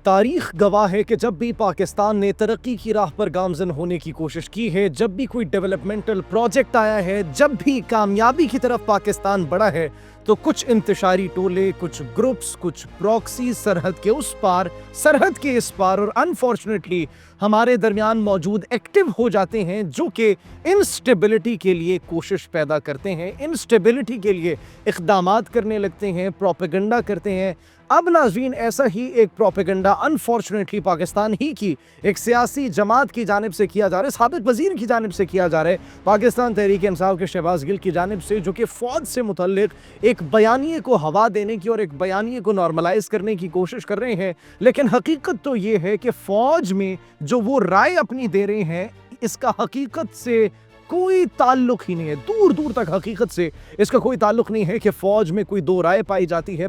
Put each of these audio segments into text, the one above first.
तारीख गवाह है कि जब भी पाकिस्तान ने तरक्की की राह पर गामजन होने की कोशिश की है, जब भी कोई डेवलपमेंटल प्रोजेक्ट आया है, जब भी कामयाबी की तरफ पाकिस्तान बढ़ा है, तो कुछ इंतशारी टोले, कुछ ग्रुप्स, कुछ प्रॉक्सी सरहद के उस पार, सरहद के इस पार और अनफॉर्चुनेटली हमारे दरमियान मौजूद एक्टिव हो जाते हैं, जो कि इंस्टेबिलिटी के लिए कोशिश पैदा करते हैं, इंस्टेबिलिटी के लिए इक़दामात करने लगते हैं, प्रोपेगेंडा करते हैं। अब नाज़रीन, ऐसा ही एक प्रोपेगेंडा अनफॉर्चुनेटली पाकिस्तान ही की एक सियासी जमात की जानिब से किया जा रहा है, साबिक़ वज़ीर की जानिब से किया जा रहा है, पाकिस्तान तहरीक इंसाफ के शहबाज गिल की जानिब से, जो कि फ़ौज से मुतल्लिक़ एक बयानिए को हवा देने की और एक बयानिए को नॉर्मलाइज़ करने की कोशिश कर रहे हैं। लेकिन हकीकत तो ये है कि फ़ौज में जो वो राय अपनी दे रहे हैं, इसका हकीकत से कोई ताल्लुक ही नहीं है, दूर दूर तक हकीकत से इसका कोई ताल्लुक नहीं है कि फ़ौज में कोई दो राय पाई जाती है।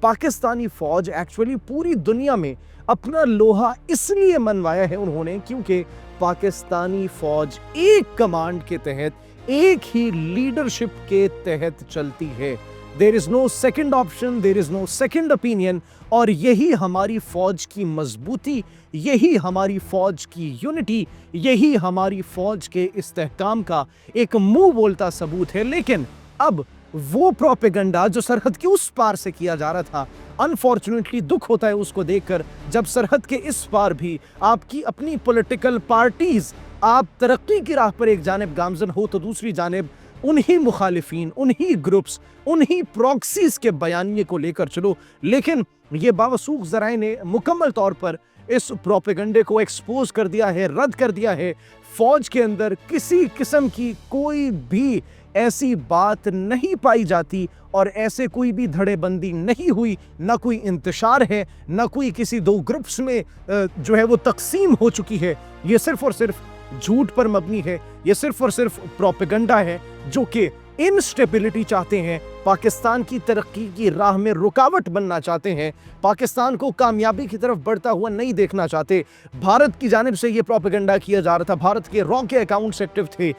पाकिस्तानी फ़ौज एक्चुअली पूरी दुनिया में अपना लोहा इसलिए मनवाया है उन्होंने, क्योंकि पाकिस्तानी फ़ौज एक कमांड के तहत, एक ही लीडरशिप के तहत चलती है। There is no second option, there is no second opinion. और यही हमारी फ़ौज की मजबूती, यही हमारी फ़ौज की यूनिटी, यही हमारी फ़ौज के इस्तेहकाम का एक मुंह बोलता सबूत है। लेकिन अब वो प्रोपेगेंडा जो सरहद के उस पार से किया जा रहा था, अनफॉर्चुनेटली दुख होता है उसको देखकर, जब सरहद के इस पार भी आपकी अपनी पॉलिटिकल पार्टीज़, आप तरक्की की राह पर एक जानिब गामजन हो तो दूसरी जानिब उन्हीं मुखालिफिन, उन्हीं ग्रुप्स, उन्हीं प्रॉक्सीज़ के बयानिए को लेकर चलो। लेकिन ये बावसूख ज़राए ने मुकम्मल तौर पर इस प्रोपेगेंडे को एक्सपोज कर दिया है, रद्द कर दिया है। फ़ौज के अंदर किसी किस्म की कोई भी ऐसी बात नहीं पाई जाती और ऐसे कोई भी धड़ेबंदी नहीं हुई, ना कोई इंतशार है, ना कोई किसी दो ग्रुप्स में जो है वो तकसीम हो चुकी है। ये सिर्फ और सिर्फ झूठ पर मबनी है, ये सिर्फ और सिर्फ प्रोपेगेंडा है जो कि इनस्टेबिलिटी चाहते हैं, पाकिस्तान की तरक्की की राह में रुकावट बनना चाहते हैं, पाकिस्तान को कामयाबी की तरफ बढ़ता हुआ नहीं देखना चाहते। भारत की जानिब से ये प्रोपेगेंडा किया जा रहा था, भारत के रॉ के अकाउंट्स एक्टिव थे,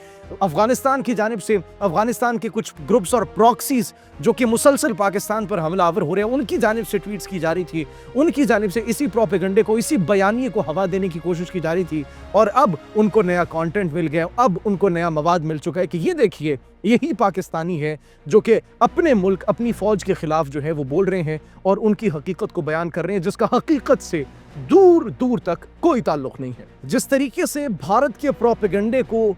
अफगानिस्तान की जानिब से अफगानिस्तान के कुछ ग्रुप्स और प्रॉक्सीज जो कि मुसलसल पाकिस्तान पर हमलावर हो रहे हैं, उनकी जानिब से ट्वीट्स की जा रही थी, उनकी जानिब से इसी प्रोपेगेंडे को, इसी बयानिए को हवा देने की कोशिश की जा रही थी। और अब उनको नया कंटेंट मिल गया, अब उनको नया मवाद मिल चुका है कि ये देखिए, यही पाकिस्तानी है जो कि अपने मुल्क, अपनी फ़ौज के खिलाफ जो है वो बोल रहे हैं और उनकी हकीकत को बयान कर रहे हैं, जिसका हकीकत से दूर दूर तक कोई ताल्लुक नहीं है। जिस तरीके से भारत के प्रोपेगेंडे को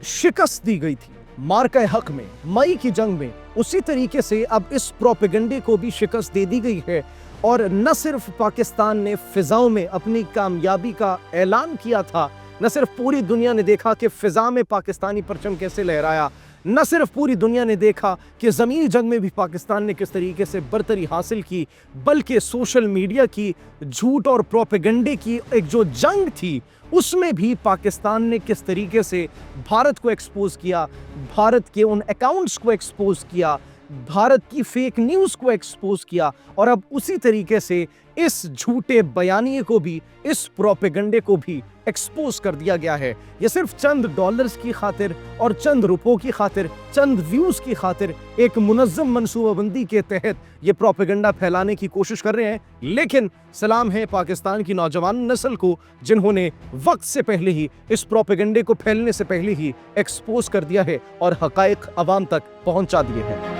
शिकस्त दी गई थी मार्का हक में, मई की जंग में, उसी तरीके से अब इस प्रोपेगेंडे को भी शिकस्त दे दी गई है। और न सिर्फ पाकिस्तान ने फ़िज़ाओं में अपनी कामयाबी का ऐलान किया था, न सिर्फ पूरी दुनिया ने देखा कि फ़िज़ा में पाकिस्तानी परचम कैसे लहराया, न सिर्फ पूरी दुनिया ने देखा कि ज़मीनी जंग में भी पाकिस्तान ने किस तरीके से बरतरी हासिल की, बल्कि सोशल मीडिया की झूठ और प्रोपेगेंडे की एक जो जंग थी, उसमें भी पाकिस्तान ने किस तरीके से भारत को एक्सपोज किया, भारत के उन अकाउंट्स को एक्सपोज किया, भारत की फेक न्यूज़ को एक्सपोज किया। और अब उसी तरीके से इस झूठे बयानिए को भी, इस प्रोपेगेंडे को भी एक्सपोज कर दिया गया है। ये सिर्फ चंद डॉलर्स की खातिर और चंद रुपयों की खातिर, चंद व्यूज़ की खातिर एक मुनज़्ज़म मनसूबाबंदी के तहत ये प्रोपेगेंडा फैलाने की कोशिश कर रहे हैं। लेकिन सलाम है पाकिस्तान की नौजवान नस्ल को, जिन्होंने वक्त से पहले ही इस प्रोपेगेंडे को फैलने से पहले ही एक्सपोज कर दिया है और हक़ाइक़ अवाम तक पहुंचा दिए हैं।